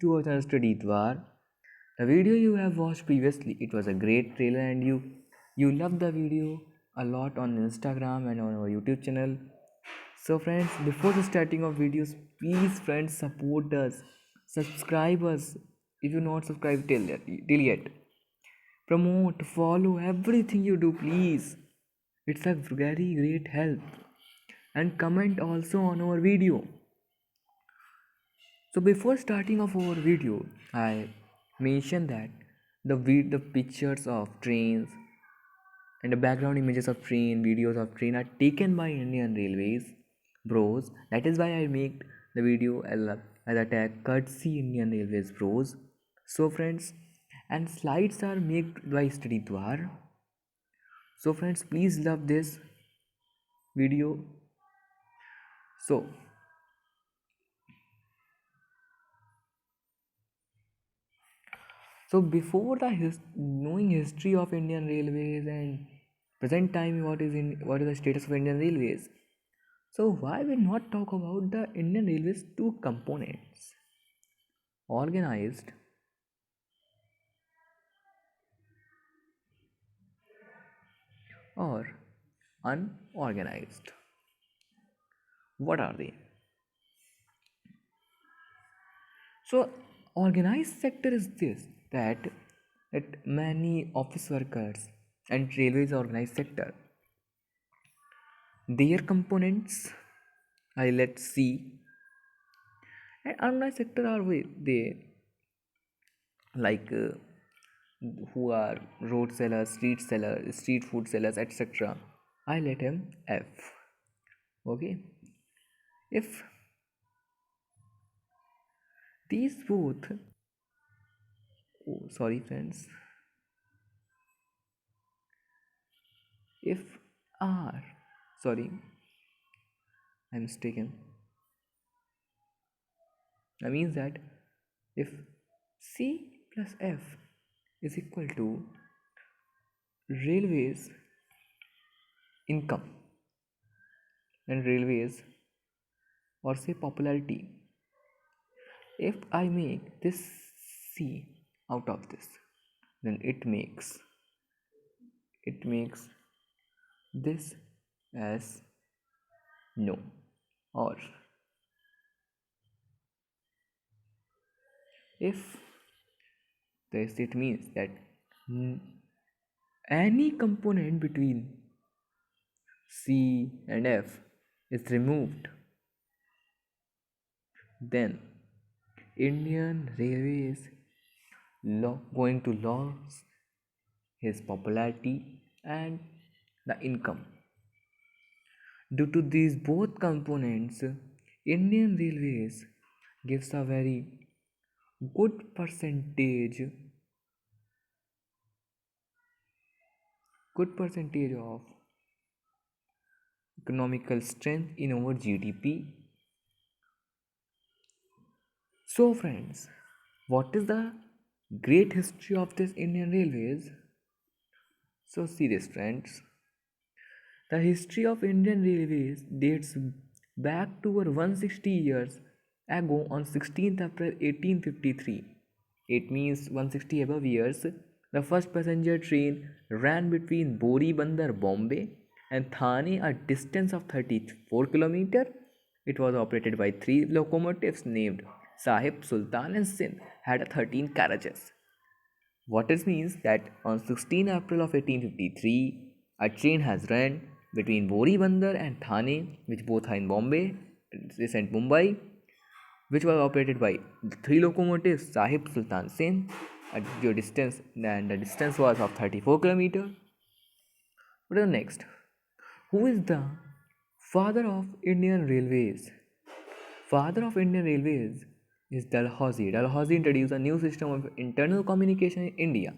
To our channel Study Dwar. The video you have watched previously, it was a great trailer and you loved the video a lot on Instagram and on our YouTube channel. So friends, before the starting of videos, please friends support us. Subscribe us if you not subscribed till yet. Promote, follow everything you do please. It's a very great help. And comment also on our video. So before starting of our video, I mentioned that the pictures of trains and the background images of train, videos of train are taken by Indian Railways bros. That is why I make the video as a tag courtesy Indian Railways bros. So friends, and slides are made by Study Dwar. So friends, please love this video. So So before the knowing history of Indian Railways and present time what is the status of Indian Railways. So why we not talk about the Indian Railways two components, organized or unorganized? What are they? So organized sector is this that many office workers and railways organized sector. Their components I let's see. And unorganized sector are they like who are road sellers, street food sellers, etc. I let him F. Okay. If these both, oh, sorry friends, if R, sorry, I'm mistaken. That means that if C plus F is equal to railways income and railways or say popularity, if I make this C out of this, then it makes this as no, or if this, it means that any component between C and F is removed, then Indian Railways going to lose his popularity and the income. Due to these both components, Indian Railways gives a very good percentage of economical strength in our GDP. So friends, what is the great history of this Indian Railways? So see this friends, the history of Indian Railways dates back to over 160 years ago on 16th April 1853. It means 160 above years. The first passenger train ran between Bori Bandar, Bombay and Thane, a distance of 34 km. It was operated by three locomotives named Sahib, Sultan and Sindh, had 13 carriages. What it means that on 16 April of 1853, a train has run between Bori Bandar and Thane, which both are in Bombay, recent Mumbai, which was operated by three locomotives Sahib Sultan Singh at your distance, and the distance was of 34 km. What is next? Who is the father of Indian Railways? Father of Indian Railways is Dalhousie. Dalhousie introduced a new system of internal communication in India.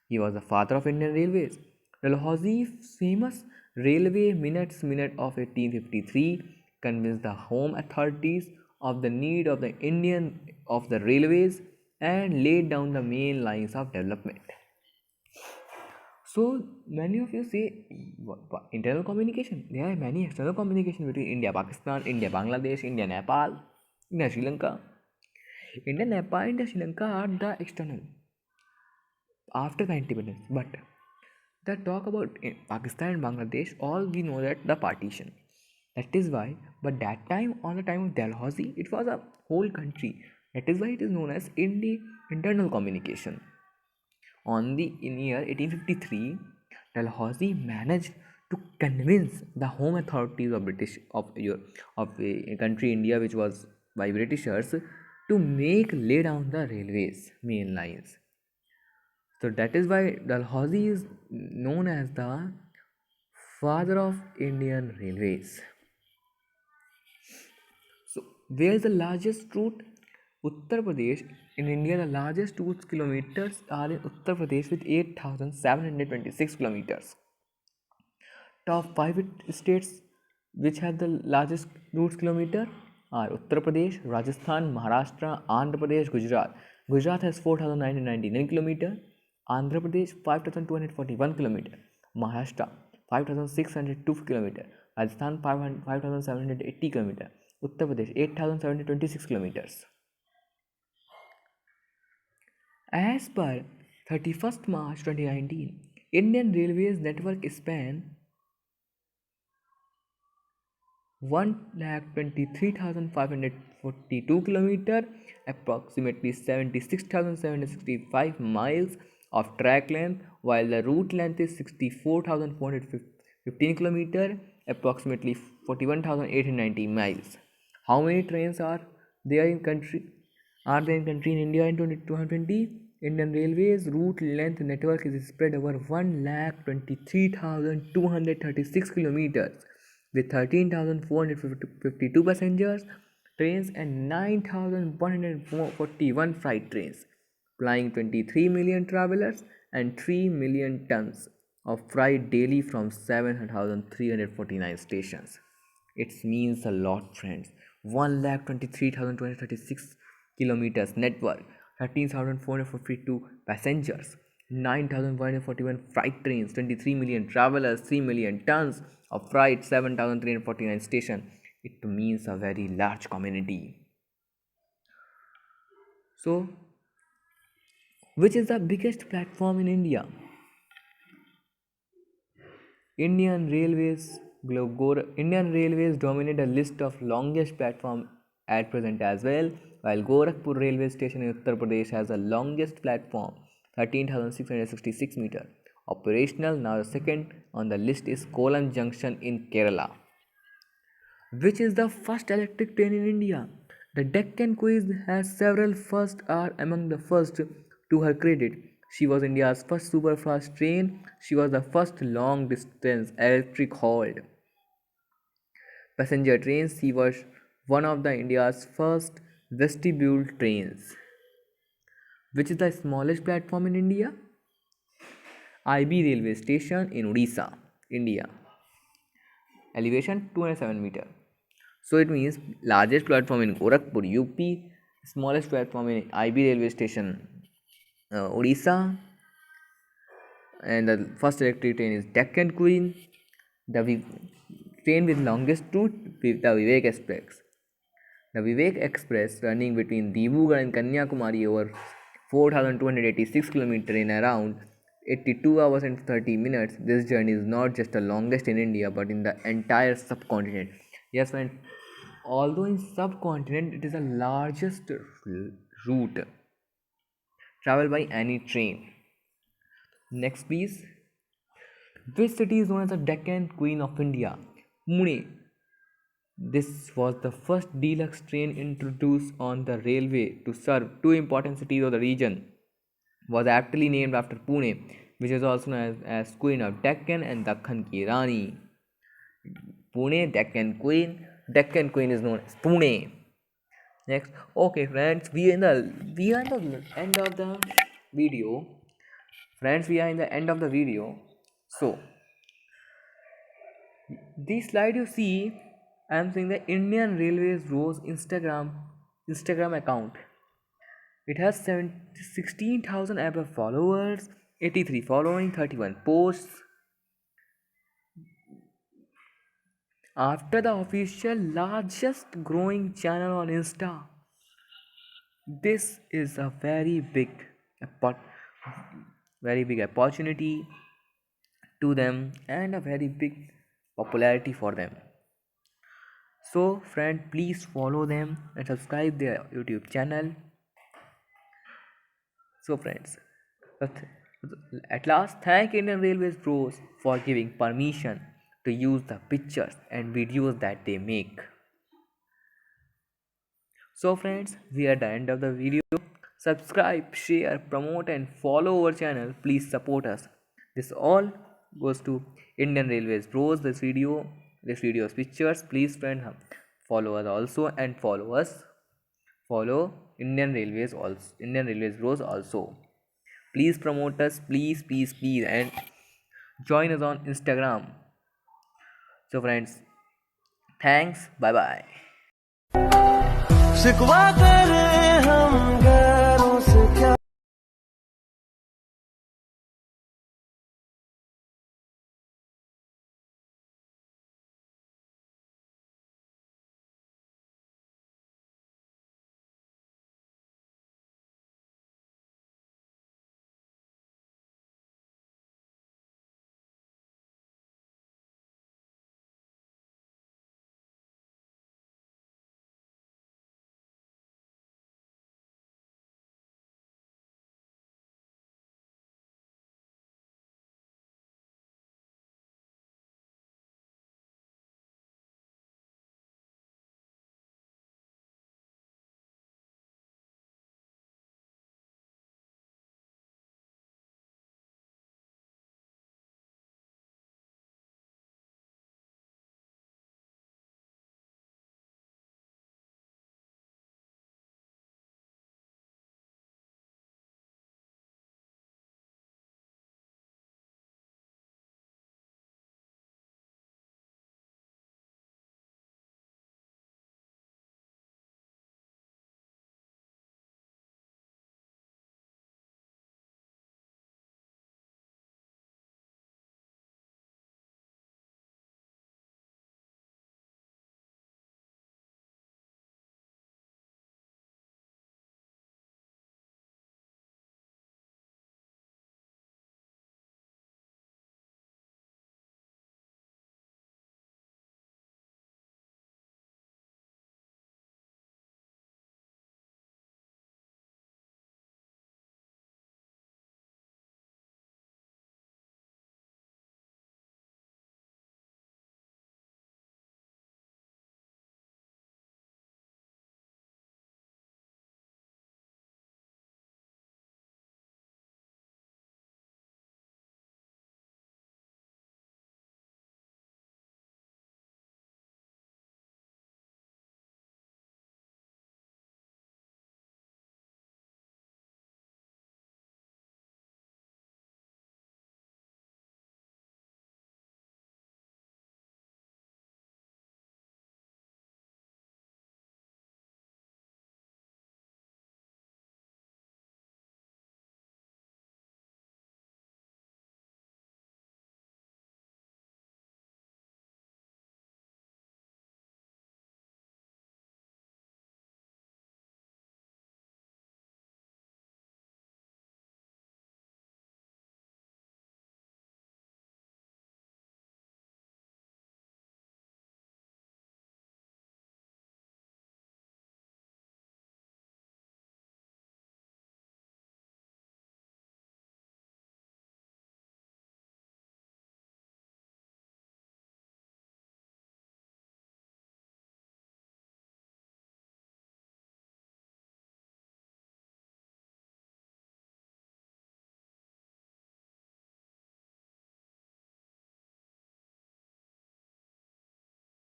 He was the father of Indian Railways. Dalhousie's famous Railway Minute of 1853 convinced the home authorities of the need of the railways and laid down the main lines of development. So many of you say internal communication. There are many external communication between India, Pakistan, India, Bangladesh, India, Nepal, India, Sri Lanka. Indian Nepal and Sri Lanka are the external after the independence. But the talk about Pakistan and Bangladesh, all we know that the partition. That is why, but that time, on the time of Dalhousie, it was a whole country. That is why it is known as internal communication. In year 1853, Dalhousie managed to convince the home authorities of a country India, which was by Britishers, to lay down the railways main lines. So that is why Dalhousie is known as the father of Indian railways. So where is the largest route? Uttar Pradesh. In India, the largest route kilometers are in Uttar Pradesh with 8,726 kilometers. Top 5 states which have the largest routes kilometer are Uttar Pradesh, Rajasthan, Maharashtra, Andhra Pradesh, Gujarat. Gujarat has 4,999 km, Andhra Pradesh 5,241 km, Maharashtra 5,602 km, Rajasthan 5,780 km, Uttar Pradesh 8,726 km. As per 31st March 2019, Indian Railways network span 1,23,542 km, approximately 76,765 miles of track length, while the route length is 64,415 km, approximately 41,890 miles. How many trains are there in country? Are there in country in India in 2020? Indian Railways route length network is spread over 1,23,236 kilometers with 13,452 passengers trains and 9,141 freight trains, flying 23 million travelers and 3 million tons of freight daily from 7,349 stations. It means a lot, friends. 1,23,236 kilometers network, 13,452 passengers, 9,141 freight trains, 23 million travelers, 3 million tons of freight, 7,349 stations. It means a very large community. So, which is the biggest platform in India? Indian Railways dominate a list of longest platform at present as well, while Gorakhpur railway station in Uttar Pradesh has the longest platform, 13,666 meters. Operational, now the second on the list is Kolam Junction in Kerala. Which is the first electric train in India? The Deccan Queen has several firsts are among the first to her credit. She was India's first superfast train. She was the first long distance electric hauled passenger train. She was one of the India's first vestibule trains. Which is the smallest platform in India? IB railway station in Odisha, India. Elevation 207 meter. So it means largest platform in Gorakhpur, UP, smallest platform in IB railway station, Odisha, and the first electric train is Deccan Queen. The train with longest route, the Vivek Express. The Vivek Express running between Dibrugarh and Kanyakumari over 4,286 km in around 82 hours and 30 minutes. This journey is not just the longest in India but in the entire subcontinent. Yes, friends, although in subcontinent it is the largest route traveled by any train. Next, please. Which city is known as the Deccan Queen of India? Pune. This was the first deluxe train introduced on the railway to serve two important cities of the region. Was aptly named after Pune, which is also known as Queen of Deccan and Dakhan Ki Rani. Pune, Deccan Queen is known as Pune. Next, okay, friends, we are in the end of the video. Friends, we are in the end of the video. So, this slide you see, I am saying the Indian Railways Rose Instagram account. It has 16,000 above followers, 83 following, 31 posts. After the official largest growing channel on Insta. This is a very big opportunity to them and a very big popularity for them. So, friend, please follow them and subscribe their YouTube channel. So, friends, at last, thank Indian Railways Bros for giving permission to use the pictures and videos that they make. So, friends, we are at the end of the video. Subscribe, share, promote, and follow our channel. Please support us. This all goes to Indian Railways Bros. This video's pictures. Please, friend, follow us also and follow us. Follow Indian Railways also. Indian Railways Bros also. Please promote us, please, please, please, and join us on Instagram. So, friends, thanks. Bye bye. शिकवा करें हम